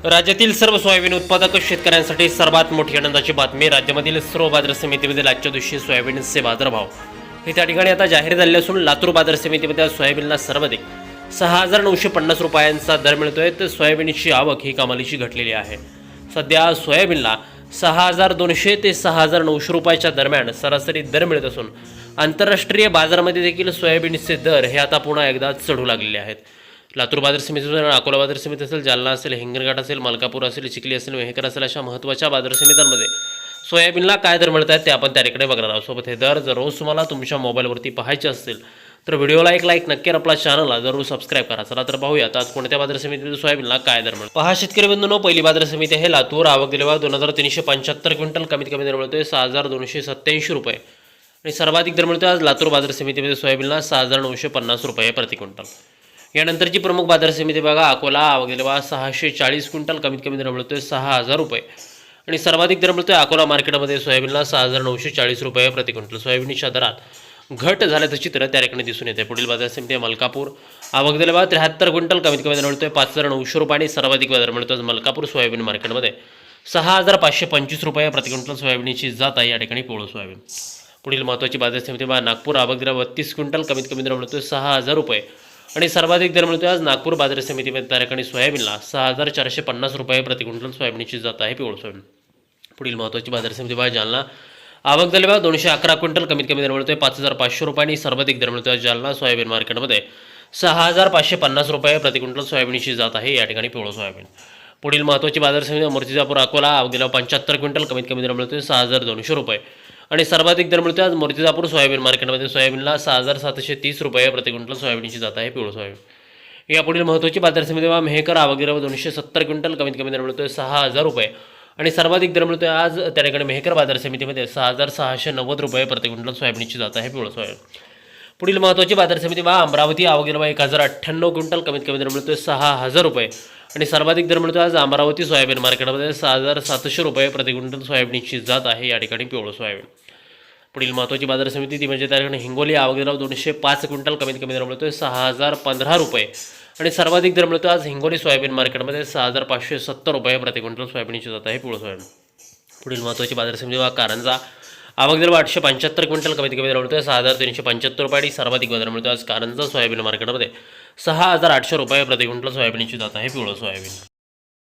राज्यातील सर्व सोयाबीन उत्पादक शेतकऱ्यांसाठी सर्वात मोठी आनंदाची बातमी. राज्यामधील सर्व बाजार समितीमध्ये आजच्या दिवशी सोयाबीनचे बाजारभाव हे त्या ठिकाणी आता जाहीर झाले असून लातूर बाजार समितीमध्ये सोयाबीनला सर्वाधिक 6,950 रुपयांचा दर मिळतोय. तर सोयाबीनची आवक ही कमालीची घटलेली आहे. सध्या सोयाबीनला 6,200 ते 6,900 रुपयाच्या दरम्यान सरासरी दर मिळत असून आंतरराष्ट्रीय बाजारामध्ये देखील सोयाबीनचे दर हे आता पुन्हा एकदा चढू लागलेले आहेत. लातूर बाजार समितीतून अकोला बाजार समिती असेल, जालना असेल, हिंगणघाट असेल, मलकापूर असेल, चिखली असेल, मेहकर असेल, अशा महत्त्वाच्या बाजार समित्यांमध्ये सोयाबीनला काय दर मिळत आहेत ते आपण त्या ठिकाणी बघणार आहोत. सोबत हे दर जर रोज तुम्हाला तुमच्या मोबाईलवरती पाहायचे असतील तर व्हिडिओला एक लाईक नक्की, आपला चॅनलला जरूर सबस्क्राईब करा. चला तर पाहूयात आज कोणत्या बाजार समितीमध्ये सोयाबीनला काय दर मिळतो. पहा शेतकरी बंधूंनो, पहिली बाजार समिती आहे लातूर. आवक दिलेला 2,375 क्विंटल, कमीत कमी दर मिळतोय 6,287 रुपये आणि सर्वाधिक दर मिळतोय आज लातूर बाजार समितीमध्ये सोयाबीनला 6,950 रुपये प्रति क्विंटल. यानंतरची प्रमुख बाजार समिती बघा अकोला. आवक दिलेला 640 क्विंटल, कमीत कमी दर मिळतोय 6,000 रुपये आणि सर्वाधिक दर मिळतोय अकोला मार्केटमध्ये सोयाबीनला 6,940 रुपये प्रति क्विंटल. सोयाबीनच्या दरात घट झाल्याचं चित्र त्या ठिकाणी दिसून येते. पुढील बाजार समिती मलकापूर. आवक दिलेला 73 क्विंटल, कमीत कमी दर मिळतोय 5,900 रुपये आणि सर्वाधिक दर मिळतोय मलकापूर सोयाबीन मार्केटमध्ये 6,525 रुपये प्रति क्विंटल. सोयाबीनची जात आहे या ठिकाणी पिवळं सोयाबीन. पुढील महत्त्वाची बाजार समिती नागपूर. आवक दिलेला 32 क्विंटल, कमीत कमी दर मिळतोय 6,000 रुपये आणि सर्वाधिक दर मिळतोय आज नागपूर बाजार समितीमध्ये त्या ठिकाणी सोयाबीनला 6,450 रुपये प्रति क्विंटल. सोयाबीनची जात आहे पिवळं सोयाबीन. पुढील महत्त्वाची बाजार समिती जालना. आवक झाली 211 क्विंटल, कमीत कमी दर मिळतोय 5,500 रुपये आणि सर्वाधिक दर मिळतोय जालना सोयाबीन मार्केटमध्ये 6,550 रुपये प्रति क्विंटल. सोयाबीनची जात आहे या ठिकाणी पिवळं सोयाबीन. पुढील महत्त्वाची बाजार समिती मूर्तिजापूर अकोला. आवक दिला 75 क्विंटल, कमीत कमी दर मिळतोय 6,200 रुपये आणि सर्वाधिक दर मिळतोय आज मूर्तिजापूर सोयाबीन मार्केटमध्ये सोयाबीनला 6,730 रुपये प्रति क्विंटल. सोयाबीनची जात आहे पिवळं सोयाबीन. या पुढील महत्त्वाची बाजार समिती मेहकर. आवक दिला 270 क्विंटल, कमीत कमी दर मिळतोय 6,000 रुपये आणि सर्वाधिक दर मिळतोय आज त्या ठिकाणी मेहकर बाजार समितीमध्ये 6,690 रुपये प्रति क्विंटल. सोयाबीनची जात आहे पिवळं सोयाबीन. पुढील महत्त्वाची बाजार समिती अमरावती. आवक दिला 1,098 क्विंटल, कमीत कमी दर मिळतोय 6,000 रुपये आणि सर्वाधिक दर मिळतोय आज अमरावती सोयाबीन मार्केटमध्ये 6,700 रुपये प्रति क्विंटल. सोयाबीनची जात आहे या ठिकाणी पिवळं सोयाबीन. पुढील महत्त्वाची बाजार समिती ती म्हणजे त्या ठिकाणी हिंगोली. आवक दिला 205 क्विंटल, कमीत कमी दर मिळतोय 6,015 रुपये आणि सर्वाधिक दर मिळतो आज हिंगोली सोयाबीन मार्केटमध्ये 6,570 रुपये प्रति क्विंटल. सोयाबीनची जात आहे पिवळं सोयाबीन. पुढील महत्त्वाची बाजार समिती कारंजा. आवक दिला 875 क्विंटल, कमीत कमी दर मिळतोय 6,375 रुपये आणि सर्वाधिक दर मिळतो आज कारंजा सोयाबीन मार्केटमध्ये 6,800 रुपये प्रति क्विंटल. सोयाबीनची जात आहे पिवळं सोयाबीन.